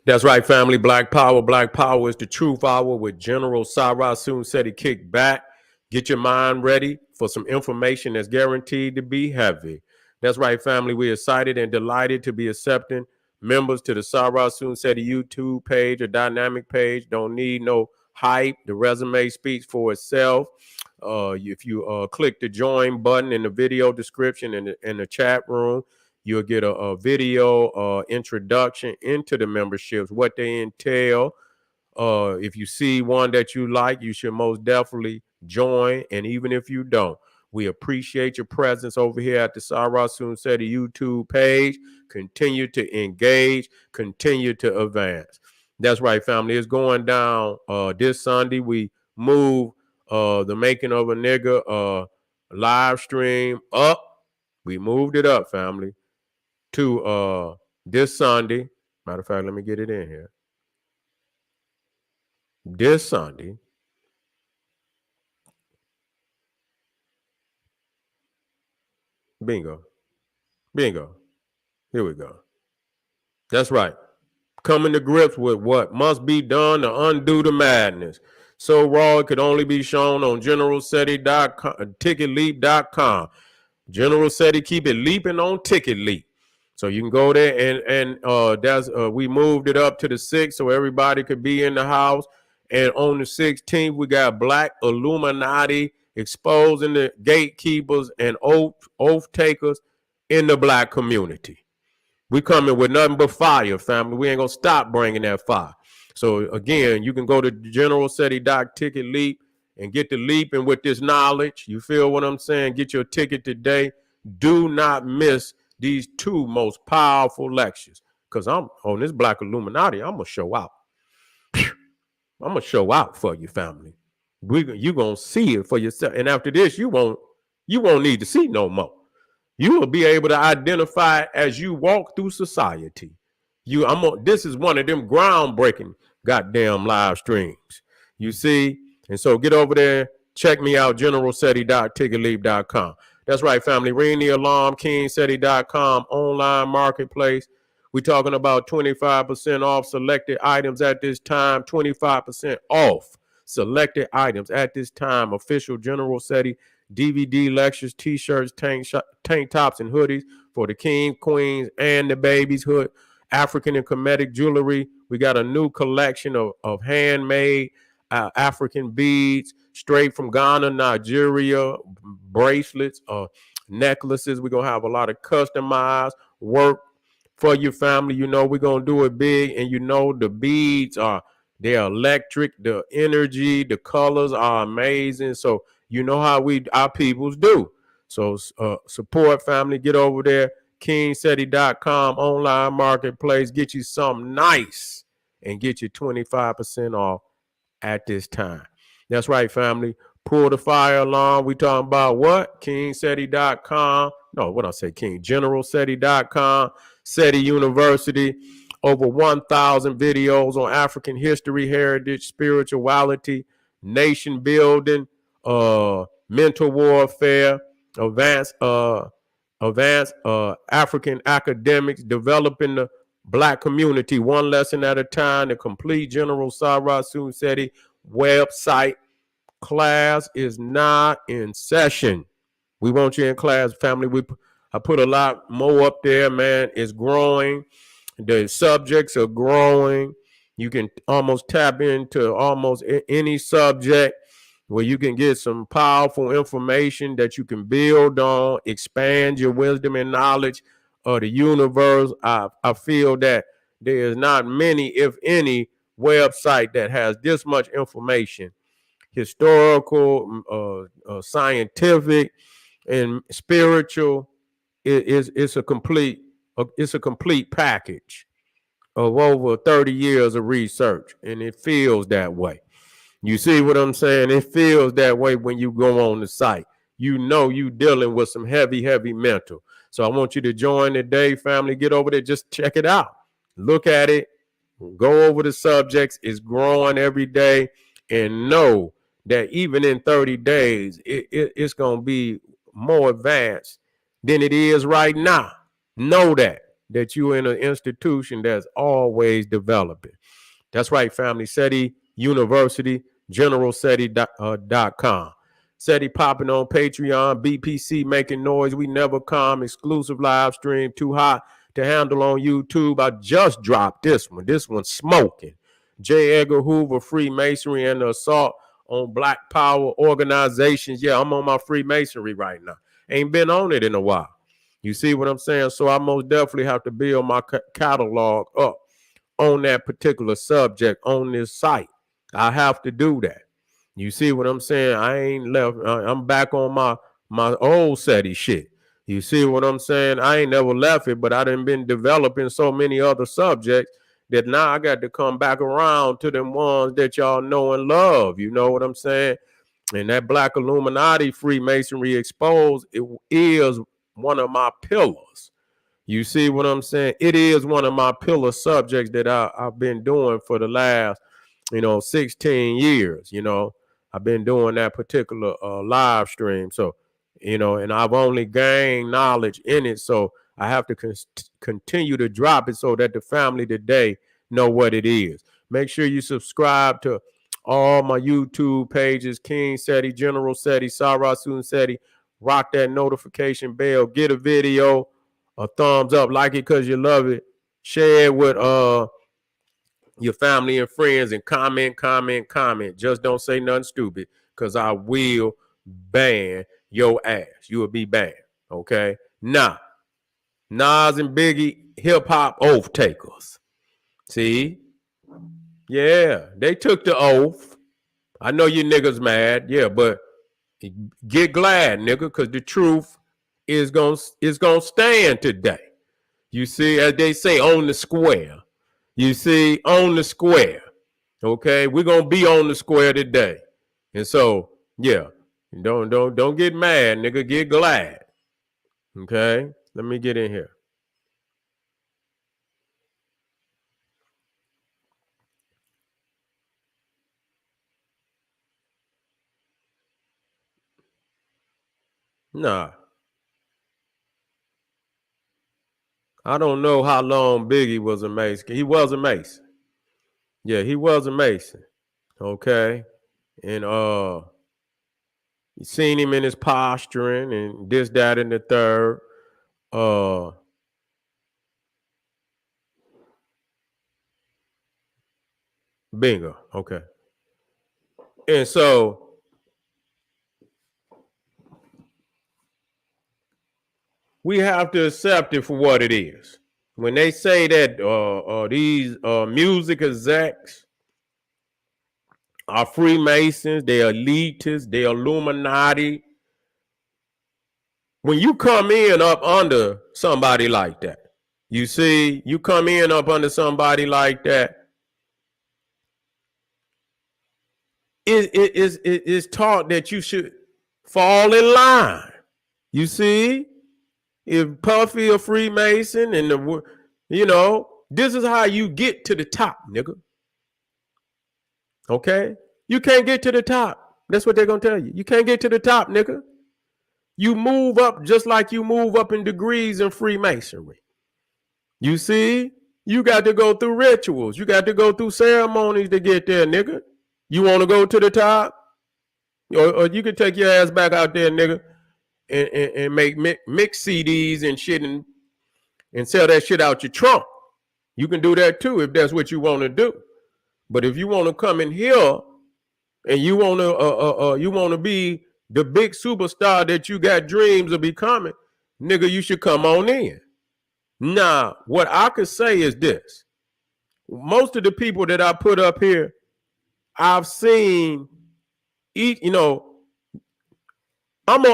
That's right, family. Black Power. Black Power is the truth hour with General Sarasun Seti. Kick back. Get your mind ready for some information that's guaranteed to be heavy. That's right, family. We're excited and delighted to be accepting members to the Sarasun Seti YouTube page or dynamic page. Don't need no hype. The resume speaks for itself. If you click the join button in the video description in the chat room, you'll get a video introduction into the memberships, what they entail. If you see one that you like, you should most definitely join. And even if you don't, we appreciate your presence over here at the Sarasun Seti YouTube page. Continue to engage, continue to advance. That's right, family. It's going down this Sunday. We move the Making of a Nigga live stream up. We moved it up, family, to this Sunday. Matter of fact, let me get it in here. This Sunday, bingo, bingo. Here we go. That's right. Coming to grips with what must be done to undo the madness. So raw it could only be shown on generalseti.com, ticketleap.com. General Seti keep it leaping on Ticket Leap. So you can go there and that's we moved it up to the 6th so everybody could be in the house. And on the 16th, we got Black Illuminati exposing the gatekeepers and oath takers in the Black community. We coming with nothing but fire, family. We ain't gonna stop bringing that fire. So again, you can go to generalseti.ticketleap and get the leaping with this knowledge. You feel what I'm saying? Get your ticket today. Do not miss these two most powerful lectures, because I'm on this Black Illuminati. I'm gonna show out. I'm gonna show out for you, family. You gonna see it for yourself, and after this, you won't need to see no more. You will be able to identify as you walk through society. This is one of them groundbreaking goddamn live streams. You see, and so get over there, check me out, generalseti.ticketleap.com. That's right, family. Ring the alarm, kingseti.com online marketplace. We're talking about 25% off selected items at this time. 25% off selected items at this time. Official General Seti DVD lectures, t-shirts, tank tops, and hoodies for the king, queens, and the babies. Hood, African and Kemetic jewelry. We got a new collection of handmade African beads straight from Ghana, Nigeria, bracelets, necklaces. We're going to have a lot of customized work for your family. You know, we're going to do it big, and you know the beads they're electric. The energy, the colors are amazing. So you know how our peoples do. So support, family. Get over there, kingseti.com online marketplace. Get you something nice and get you 25% off at this time. That's right, family. Pull the fire alarm. We talking about what? kingseti.com. No, what I say, King. generalseti.com. Seti University. Over 1,000 videos on African history, heritage, spirituality, nation building, mental warfare, advanced African academics, developing the Black community one lesson at a time. The complete General Sarasun Seti website. Class is not in session. We want you in class, family. I put a lot more up there, man. It's growing. The subjects are growing. You can almost tap into almost any subject where you can get some powerful information that you can build on, expand your wisdom and knowledge of the universe. I feel that there is not many, if any, website that has this much information, historical, scientific, and spiritual. It's a complete package of over 30 years of research, and it feels that way. You see what I'm saying? It feels that way when you go on the site. You know you dealing with some heavy mental. So I want you to join today, family. Get over there, just check it out. Look at it. Go over the subjects. It's growing every day, and know that even in 30 days, it's going to be more advanced than it is right now. Know that. that you're in an institution that's always developing. That's right, family. Seti University, generalseti.com. Seti popping on Patreon, BPC making noise. We never come. Exclusive live stream, too hot to handle on YouTube. I just dropped this one. This one's smoking. J. Edgar Hoover, Freemasonry, and the assault on Black Power organizations. Yeah, I'm on my Freemasonry right now. Ain't been on it in a while. You see what I'm saying? So I most definitely have to build my catalog up on that particular subject on this site. I have to do that. You see what I'm saying? I ain't left. I'm back on my old Seti shit. You see what I'm saying? I ain't never left it, but I done been developing so many other subjects that now I got to come back around to them ones that y'all know and love. You know what I'm saying? And that Black Illuminati Freemasonry Exposed, it is one of my pillars. You see what I'm saying? It is one of my pillar subjects that I've been doing for the last, 16 years. I've been doing that particular live stream. So, and I've only gained knowledge in it. So I have to continue to drop it so that the family today know what it is. Make sure you subscribe to all my YouTube pages, King Seti, General Seti, Sarasun Seti. Rock that notification bell. Get a video, a thumbs up, like it because you love it. Share it with your family and friends, and comment. Just don't say nothing stupid, because I will ban your ass. You will be banned. Okay? Now, Nas and Biggie, hip-hop oath takers. See? Yeah, they took the oath. I know you niggas mad. Yeah, but get glad, nigga, because the truth is gonna stand today. You see, as they say, on the square. You see, on the square. Okay, we're gonna be on the square today. And so, yeah, don't get mad, nigga. Get glad. Okay, let me get in here. Nah. I don't know how long Biggie was a Mason. He was a Mason. Yeah, he was a Mason. Okay. And you seen him in his posturing and this, that, and the third. Bingo. Okay. And so we have to accept it for what it is. When they say that these music execs are Freemasons, they're elitists, they're Illuminati. When you come in up under somebody like that, you see, you come in up under somebody like that, it's taught that you should fall in line. You see, if Puffy a Freemason and this is how you get to the top, nigga. Okay? You can't get to the top. That's what they're gonna tell you. You can't get to the top, nigga. You move up just like you move up in degrees in Freemasonry. You see, you got to go through rituals. You got to go through ceremonies to get there, nigga. You want to go to the top? Or you can take your ass back out there, nigga, and make mix CDs and shit and sell that shit out your trunk. You can do that too if that's what you want to do. But if you want to come in here and you want to be the big superstar that you got dreams of becoming, nigga, you should come on in. Now, what I could say is this. Most of the people that I put up here, I've seen, I'm going to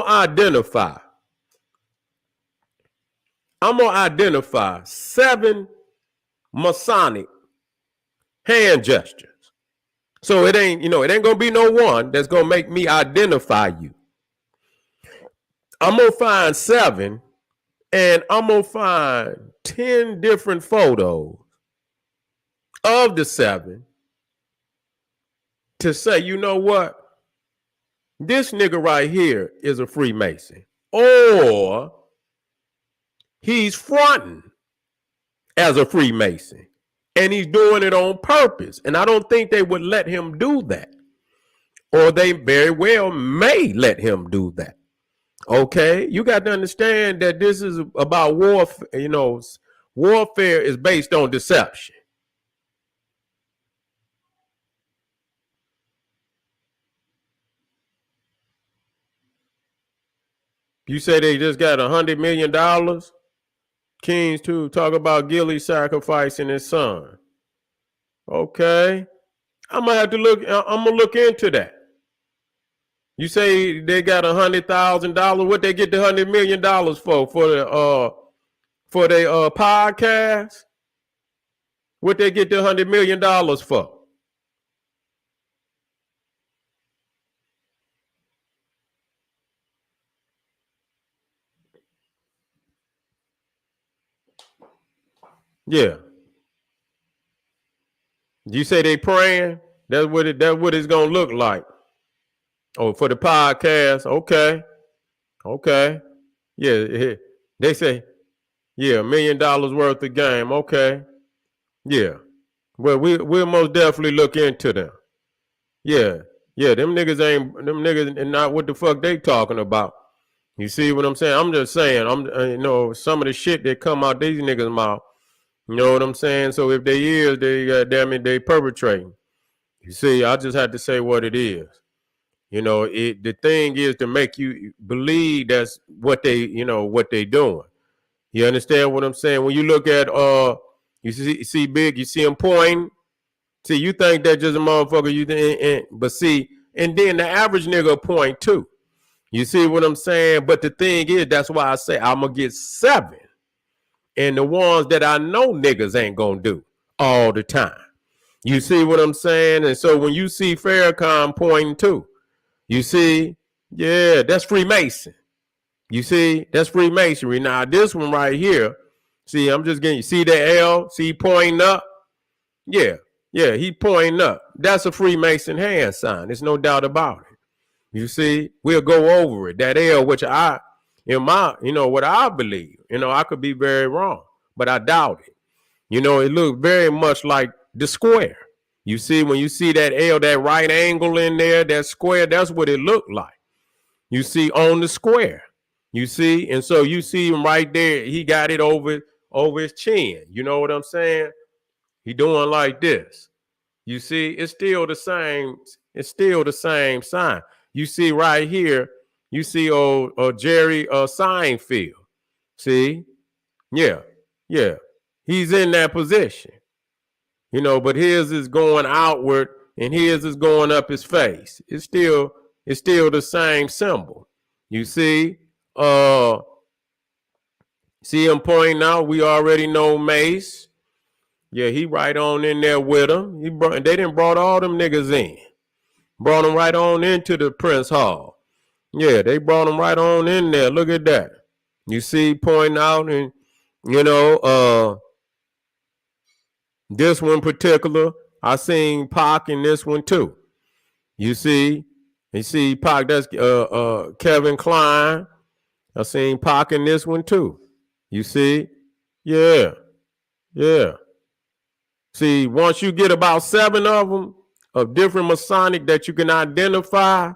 identify 7 Masonic hand gestures. So it ain't going to be no one that's going to make me identify you. I'm going to find 7, and I'm going to find 10 different photos of the 7 to say, you know what? This nigga right here is a Freemason. Or he's fronting. as a Freemason. And he's doing it on purpose. And I don't think they would let him do that. Or they very well may let him do that. Okay? You got to understand that this is about warfare. You know, warfare is based on deception. You say they just got $100 million? Kings too talk about Gilly sacrificing his son. Okay. I'm gonna have to look. I'm gonna look into that. You say they got $100,000. What they get the $100 million for? For their podcast? What they get the $100 million for? Yeah. You say they praying? That's what it's gonna look like. Oh, for the podcast. Okay. Okay. Yeah. They say, yeah, $1 million worth of game. Okay. Yeah. Well, we'll most definitely look into them. Yeah. Yeah. Them niggas and not what the fuck they talking about. You see what I'm saying? I'm just saying, some of the shit that come out these niggas' mouth. You know what I'm saying? So if they is, they perpetrating. You see, I just had to say what it is. You know, the thing is to make you believe that's what they doing. You understand what I'm saying? When you look at you see Big, you see him pointing. See, you think that just a motherfucker, but see, and then the average nigga point too. You see what I'm saying? But the thing is, that's why I say I'm gonna get 7. And the ones that I know niggas ain't gonna do all the time. You see what I'm saying? And so when you see Farrakhan pointing too, you see, yeah, that's Freemason. You see, that's Freemasonry. Now this one right here, see, I'm just getting, you see the L, see pointing up? Yeah, he pointing up. That's a Freemason hand sign. There's no doubt about it. You see, we'll go over it. That L, which what I believe, I could be very wrong, but I doubt it. It looks very much like the square. You see, when you see that L, that right angle in there, that square, that's what it looked like. You see on the square. You see, and so you see him right there. He got it over his chin. You know what I'm saying? He doing like this. You see, it's still the same. It's still the same sign. You see right here. You see Jerry Seinfeld. See, yeah. He's in that position. But his is going outward and his is going up his face. It's still the same symbol. You see, see him pointing out. We already know Mace. Yeah, he right on in there with him. They done brought all them niggas in. Brought them right on into the Prince Hall. Yeah, they brought them right on in there. Look at that. You see, pointing out, and this one particular, I seen Pac in this one too. You see Pac, that's Kevin Kline. I seen Pac in this one too. You see? Yeah. See, once you get about 7 of them, of different Masonic that you can identify,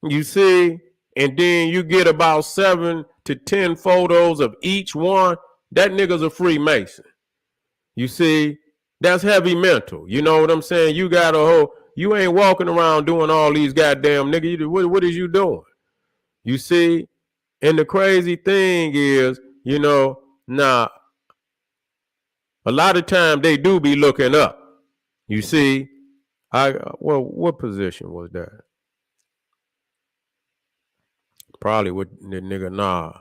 you see, and then you get about 7 to 10 photos of each one, that nigga's a Freemason. You see, that's heavy mental. You know what I'm saying? You got you ain't walking around doing all these goddamn nigga. What is you doing? You see? And the crazy thing is, now, a lot of times they do be looking up. You see, what position was that? Probably with the nigga Nas.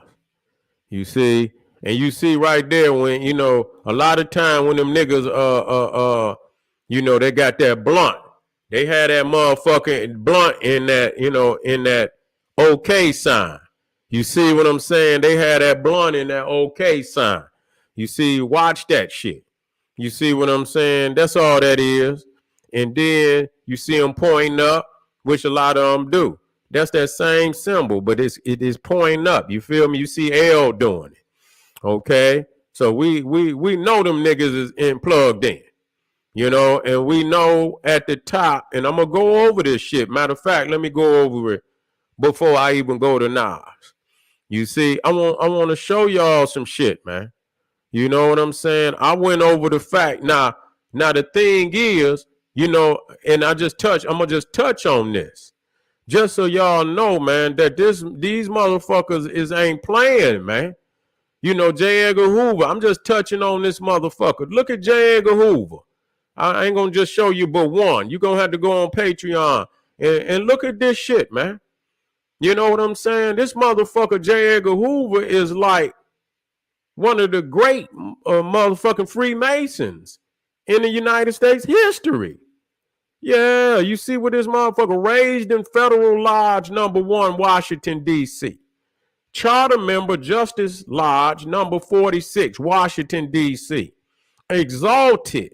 You see, and you see right there when a lot of time when them niggas they got that blunt. They had that motherfucking blunt in that in that OK sign. You see what I'm saying? They had that blunt in that OK sign. You see, watch that shit. You see what I'm saying? That's all that is. And then you see them pointing up, which a lot of them do. That's that same symbol, but it is pointing up. You feel me? You see L doing it. Okay? So we know them niggas is plugged in, you know, and we know at the top, and I'm gonna go over this shit. Matter of fact, let me go over it before I even go to Nas. You see, I want to show y'all some shit, man. You know what I'm saying? I went over the fact. Now the thing is, you know, and I'm gonna just touch on this. Just so y'all know, man, that these motherfuckers ain't playing, man. You know, J. Edgar Hoover. I'm just touching on this motherfucker. Look at J. Edgar Hoover. I ain't gonna just show you but one. You're gonna have to go on Patreon and look at this shit, man. You know what I'm saying? This motherfucker, J. Edgar Hoover, is like one of the great motherfucking Freemasons in the United States history. Yeah, you see what this motherfucker raised in Federal Lodge number 1, Washington, D.C. Charter member, Justice Lodge number 46, Washington, D.C. Exalted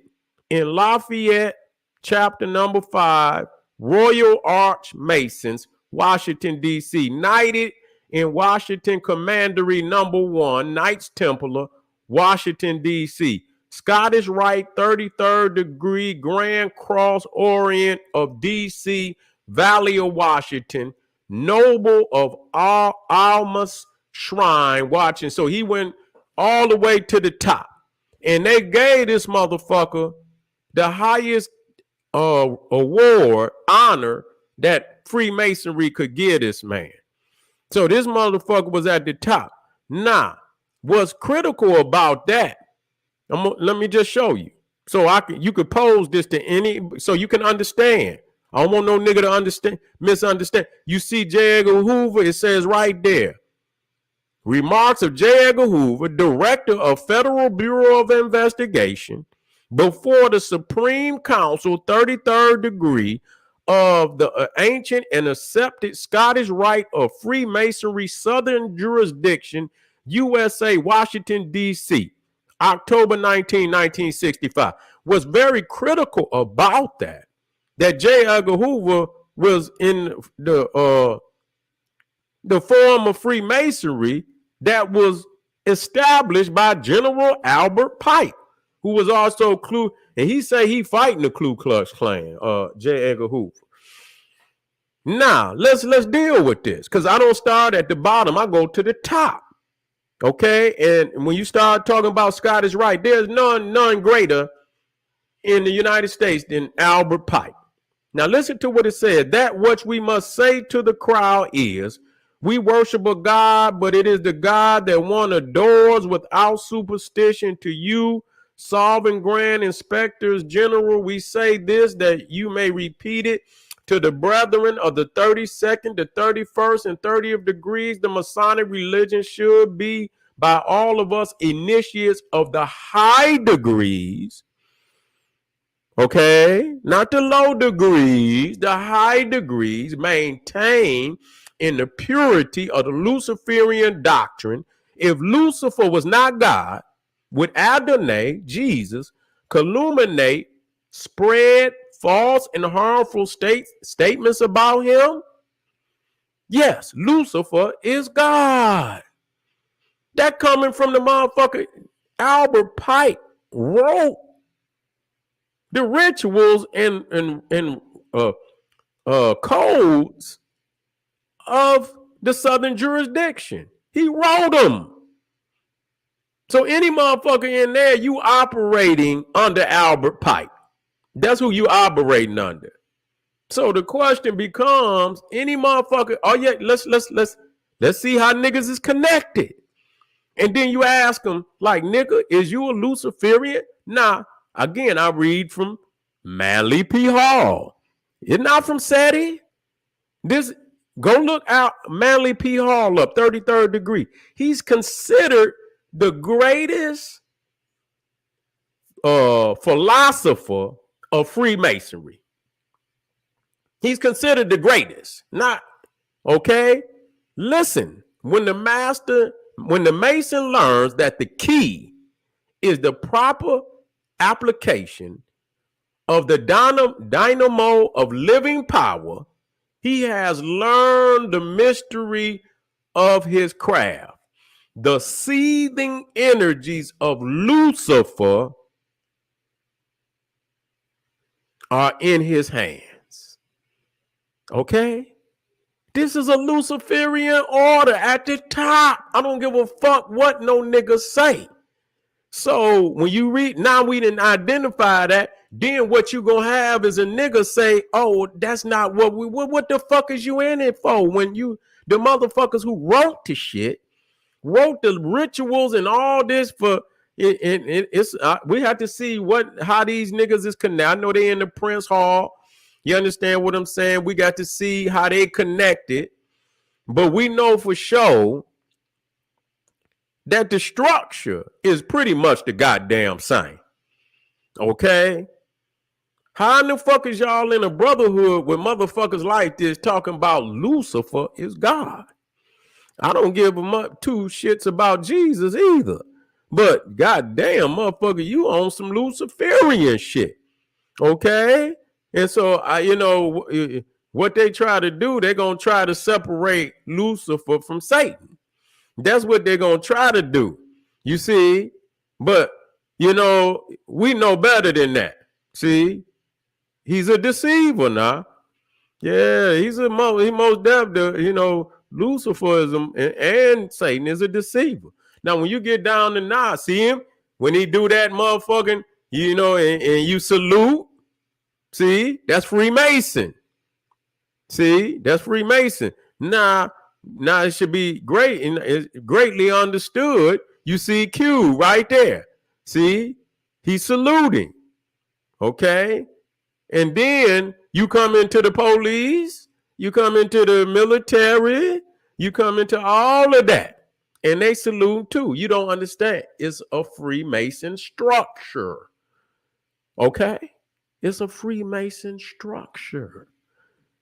in Lafayette, chapter number 5, Royal Arch Masons, Washington, D.C. Knighted in Washington Commandery number 1, Knights Templar, Washington, D.C. Scottish Rite 33rd degree Grand Cross Orient of D.C., Valley of Washington, Noble of Almas Shrine, watching. So he went all the way to the top. And they gave this motherfucker the highest award, honor that Freemasonry could give this man. So this motherfucker was at the top. Now, what's critical about that, let me just show you. So you could pose this to any, so you can understand. I don't want no nigga to misunderstand. You see J. Edgar Hoover, it says right there. Remarks of J. Edgar Hoover, Director of Federal Bureau of Investigation, before the Supreme Council, 33rd degree of the ancient and accepted Scottish Rite of Freemasonry, Southern Jurisdiction, USA, Washington, D.C., October 19, 1965. What's very critical about that J. Edgar Hoover was in the form of Freemasonry that was established by General Albert Pike, who was also and he say he fighting the Ku Klux Klan, J. Edgar Hoover. Now, let's deal with this, because I don't start at the bottom, I go to the top. Okay, and when you start talking about Scottish Rite, there's none greater in the United States than Albert Pike. Now listen to what it said. That which we must say to the crowd is, we worship a God, but it is the God that one adores without superstition. To you, sovereign grand inspectors general, we say this, that you may repeat it to the brethren of the 32nd, the 31st, and 30th degrees. The Masonic religion should be by all of us initiates of the high degrees. Okay, not the low degrees, the high degrees, maintain in the purity of the Luciferian doctrine. If Lucifer was not God, would Adonai, Jesus, calumniate, spread false and harmful statements about him? Yes, Lucifer is God. That coming from the motherfucker Albert Pike wrote the rituals and codes of the Southern jurisdiction. He wrote them. So any motherfucker in there, you operating under Albert Pike. That's who you operating under. So the question becomes, any motherfucker, oh yeah, let's see how niggas is connected. And then you ask them, like, nigga, is you a Luciferian? Nah. Again, I read from Manly P. Hall. It's not from Seti. Go look out Manly P. Hall up, 33rd degree. He's considered the greatest philosopher of Freemasonry. He's considered the greatest. Not, okay? Listen, when the Mason learns that the key is the proper application of the dynamo of living power, he has learned the mystery of his craft. The seething energies of Lucifer are in his hands. Okay? This is a Luciferian order at the top. I don't give a fuck what no niggas say. So when you read, now we didn't identify that, then what you gonna have is a nigga say, oh, that's not what the fuck is you in it for? When you, the motherfuckers who wrote the shit, wrote the rituals and all this for, it's we have to see how these niggas is connected. I know they in the Prince Hall. You understand what I'm saying? We got to see how they connected. But we know for sure that the structure is pretty much the goddamn same. Okay? How in the fuck is y'all in a brotherhood with motherfuckers like this talking about Lucifer is God? I don't give them up two shits about Jesus either. But goddamn, motherfucker, you on some Luciferian shit. Okay? And so, what they try to do, they're going to try to separate Lucifer from Satan. That's what they're going to try to do. You see? But, we know better than that. See? He's a deceiver now. Yeah, he most definitely, Luciferism and Satan is a deceiver. Now, when you get down to now, see him? When he do that motherfucking, and you salute, see? That's Freemason. See? That's Freemason. Now it should be great and it's greatly understood. You see Q right there. See? He's saluting. Okay? And then you come into the police, you come into the military, you come into all of that. And they salute too. You don't understand. It's a Freemason structure. Okay? It's a Freemason structure.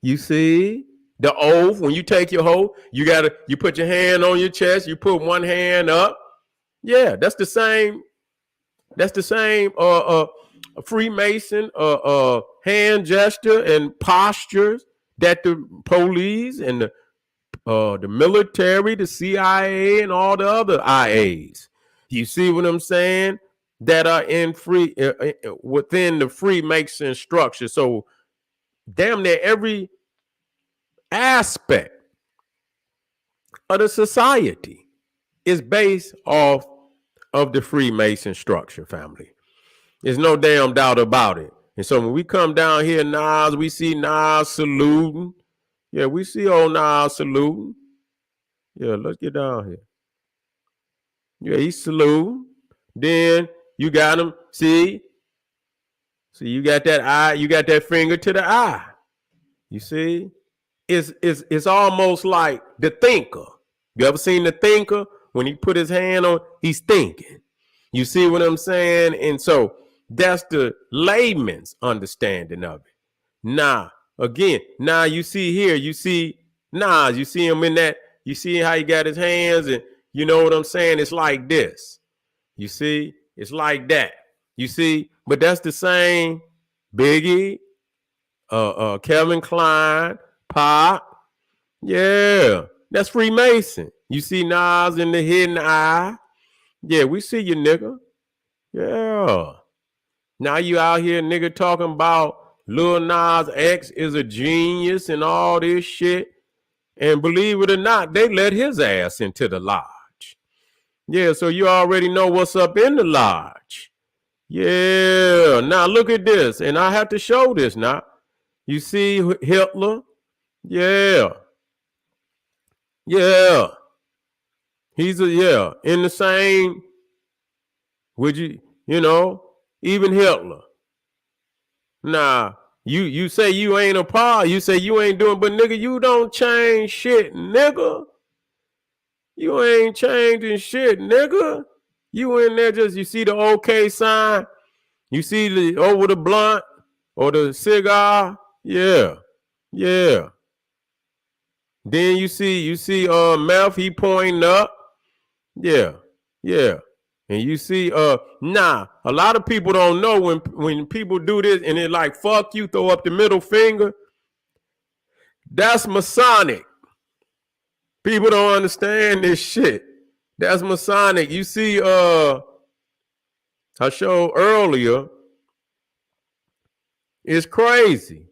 You see? The oath, when you take your oath, you put your hand on your chest, you put one hand up. Yeah, that's the same. That's the same Freemason hand gesture and postures that the police and the military, the CIA, and all the other IAs. You see what I'm saying? That are in within the Freemason structure. So damn near every aspect of the society is based off of the Freemason structure, family. There's no damn doubt about it. And so when we come down here, Nas, we see Nas saluting. Yeah, we see old Nas saluting. Yeah, let's get down here. Yeah, he's saluting. Then you got him, see, you got that eye, you got that finger to the eye. You see? It's almost like the thinker. You ever seen the thinker? When he put his hand on, he's thinking. You see what I'm saying? And so that's the layman's understanding of it. Now you see here, you see him in that, you see how he got his hands, and you know what I'm saying? It's like this. You see? It's like that. You see? But that's the same Biggie, Kevin Klein, Pop. Yeah, that's Freemason. You see Nas in the hidden eye. Yeah, we see you, nigga. Yeah. Now you out here, nigga, talking about Lil Nas X is a genius and all this shit. And believe it or not, they let his ass into the lodge. Yeah, so you already know what's up in the lodge. Yeah, now look at this. And I have to show this now. You see Hitler? Yeah. Yeah. He's in the same, even Hitler. Nah, you say you ain't a part, you say you ain't doing, but nigga, you don't change shit, nigga. You ain't changing shit, nigga. You in there you see the OK sign, you see the over the blunt or the cigar, yeah. Then you see mouth, he pointing up. Yeah. And you see, a lot of people don't know when people do this and they're like, fuck you, throw up the middle finger. That's Masonic. People don't understand this shit. That's Masonic. You see, I showed earlier, it's crazy.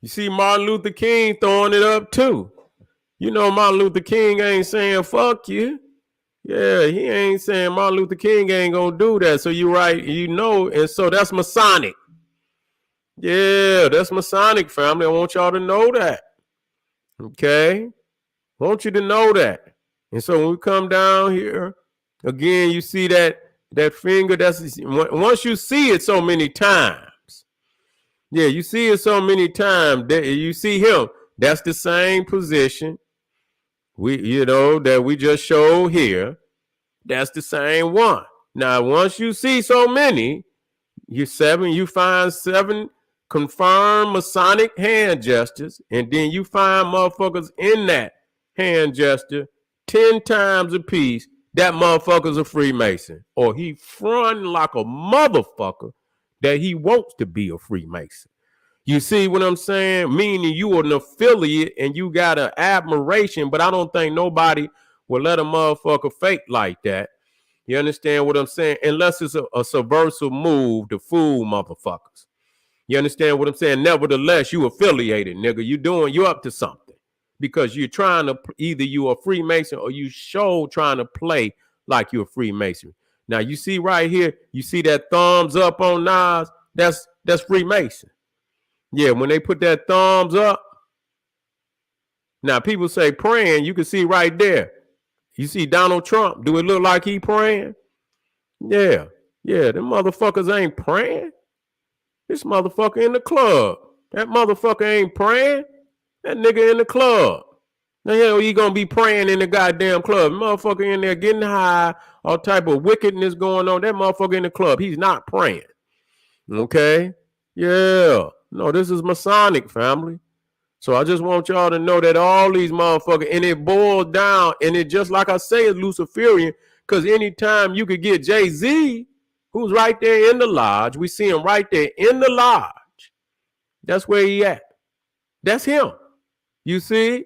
You see Martin Luther King throwing it up too. You know Martin Luther King ain't saying fuck you. Yeah, he ain't saying Martin Luther King ain't gonna do that. So you right, you know, and so that's Masonic. Yeah, that's Masonic, family. I want y'all to know that. Okay? I want you to know that. And so when we come down here, again, you see that finger, that's once you see it so many times. Yeah, you see it so many times that you see him. That's the same position that we just showed here. That's the same one. Now, once you see so many, you find 7 confirmed Masonic hand gestures, and then you find motherfuckers in that hand gesture 10 times a piece. That motherfucker's a Freemason, or he fronting like a motherfucker that he wants to be a Freemason. You see what I'm saying? Meaning you are an affiliate and you got an admiration, but I don't think nobody will let a motherfucker fake like that. You understand what I'm saying? Unless it's a subversive move to fool motherfuckers. You understand what I'm saying? Nevertheless, you affiliated, nigga. You up to something. Because you're trying to, either you a Freemason or you trying to play like you're a Freemason. Now, you see right here, you see that thumbs up on Nas? That's Freemason. Yeah, when they put that thumbs up. Now, people say praying, you can see right there. You see Donald Trump. Do it look like he praying? Yeah. Yeah, them motherfuckers ain't praying. This motherfucker in the club. That motherfucker ain't praying. That nigga in the club. The hell you gonna be praying in the goddamn club? Motherfucker in there getting high, all type of wickedness going on. That motherfucker in the club, he's not praying. Okay? Yeah. No, this is Masonic, family. So I just want y'all to know that all these motherfuckers, and it boils down, and it just like I say, is Luciferian, because anytime you could get Jay-Z, who's right there in the lodge, we see him right there in the lodge. That's where he at. That's him. You see?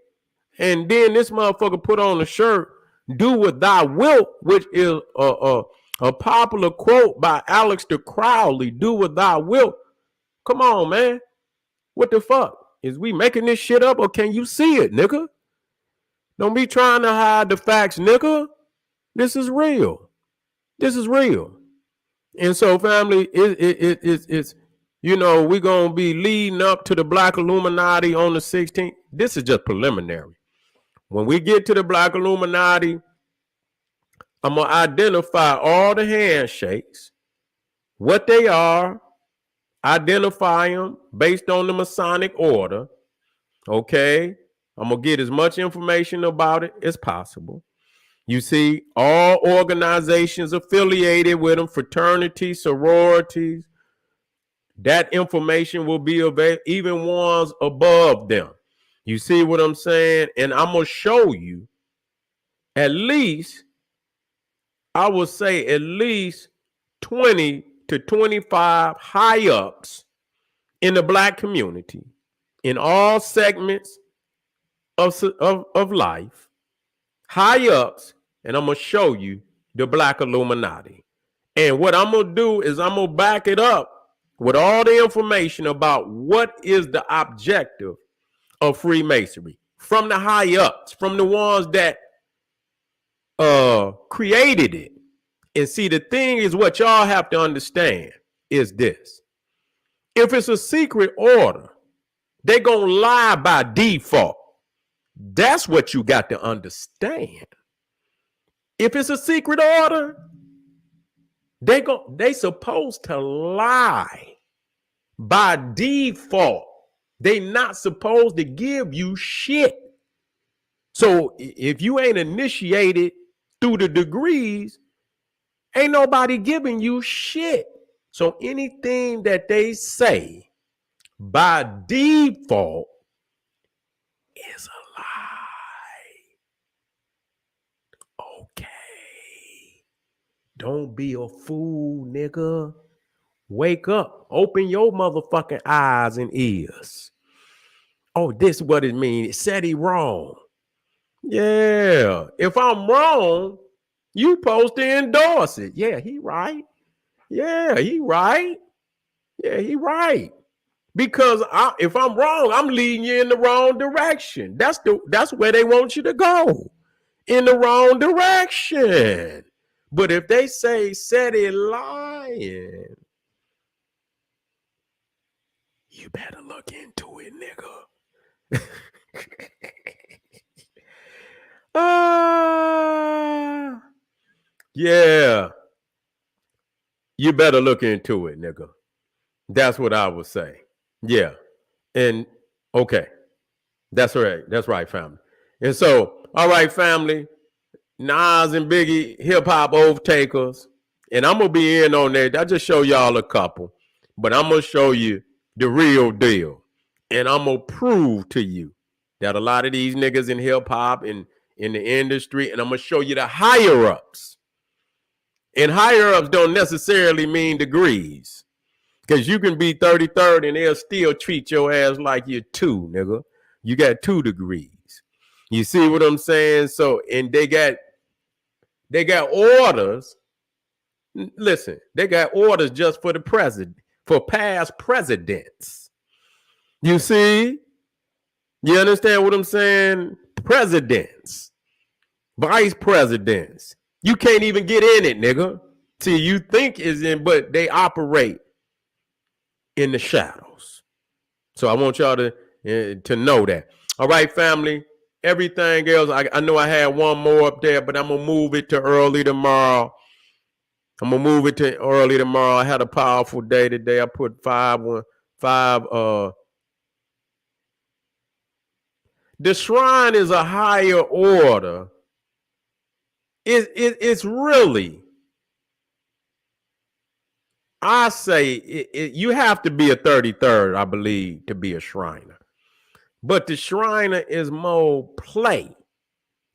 And then this motherfucker put on a shirt, "Do what thou wilt," which is a popular quote by Aleister Crowley. Do what thou wilt. Come on, man. What the fuck? Is we making this shit up, or can you see it, nigga? Don't be trying to hide the facts, nigga. This is real. This is real. And so, family, it's we're going to be leading up to the Black Illuminati on the 16th. This is just preliminary. When we get to the Black Illuminati, I'm going to identify all the handshakes, what they are, identify them based on the Masonic order. Okay? I'm going to get as much information about it as possible. You see, all organizations affiliated with them, fraternities, sororities, that information will be available, even ones above them. You see what I'm saying? And I'm going to show you at least, I would say at least 20 to 25 high-ups in the Black community, in all segments of life, high-ups, and I'm going to show you the Black Illuminati. And what I'm going to do is I'm going to back it up with all the information about what is the objective of Freemasonry from the high-ups, from the ones that created it. And see, the thing is, what y'all have to understand is this. If it's a secret order, they're going to lie by default. That's what you got to understand. If it's a secret order, they supposed to lie by default. They not supposed to give you shit. So if you ain't initiated through the degrees, ain't nobody giving you shit. So anything that they say by default is a lie. Okay. Don't be a fool, nigga. Wake up. Open your motherfucking eyes and ears. Oh, this is what it means. Seti wrong. Yeah. If I'm wrong, You supposed to endorse it. Yeah, he right. Yeah, he right. Yeah, he right. Because if I'm wrong, I'm leading you in the wrong direction. That's where they want you to go, in the wrong direction. But if they say Seti lying, you better look into it, nigga. Yeah. You better look into it, nigga. That's what I would say. Yeah. And okay. That's right. That's right, family. And so, all right, family. Nas and Biggie, hip hop oath takers. And I'm gonna be in on that. I just show y'all a couple, but I'm gonna show you the real deal. And I'm gonna prove to you that a lot of these niggas in hip hop and in the industry, and I'm gonna show you the higher ups. And higher ups don't necessarily mean degrees. Because you can be 33rd and they'll still treat your ass like you're 2, nigga. You got 2 degrees. You see what I'm saying? So, and they got orders. Listen, they got orders just for the president, for past presidents. You see? You understand what I'm saying? Presidents, vice presidents. You can't even get in it, nigga. See, you think is in, but they operate in the shadows. So I want y'all to know that. All right, family. Everything else, I know I had one more up there, but I'm gonna move it to early tomorrow. I had a powerful day today. I put five. The shrine is a higher order. It's really, I say you have to be a 33rd, I believe, to be a Shriner. But the Shriner is more play.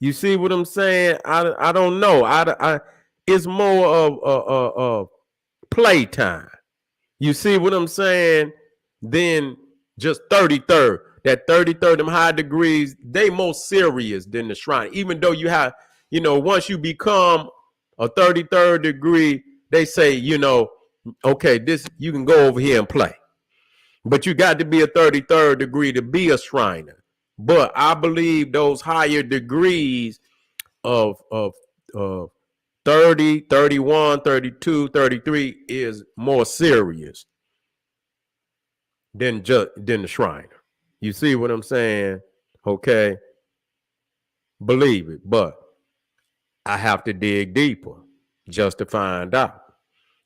You see what I'm saying? I don't know. It's more of play time. You see what I'm saying? Than just 33rd. That 33rd, them high degrees, they more serious than the Shrine. Even though you have, once you become a 33rd degree, they say, okay, this you can go over here and play. But you got to be a 33rd degree to be a Shriner. But I believe those higher degrees of 30, 31, 32, 33 is more serious than the Shriner. You see what I'm saying? Okay. Believe it. But I have to dig deeper just to find out.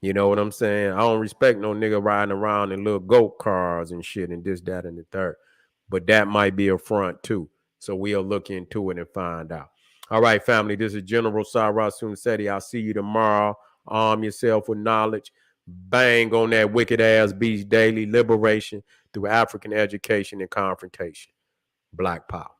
You know what I'm saying? I don't respect no nigga riding around in little goat cars and shit and this, that, and the third. But that might be a front too. So we'll look into it and find out. All right, family. This is General Sarasun Seti. I'll see you tomorrow. Arm yourself with knowledge. Bang on that wicked ass beast daily. Liberation through African education and confrontation. Black power.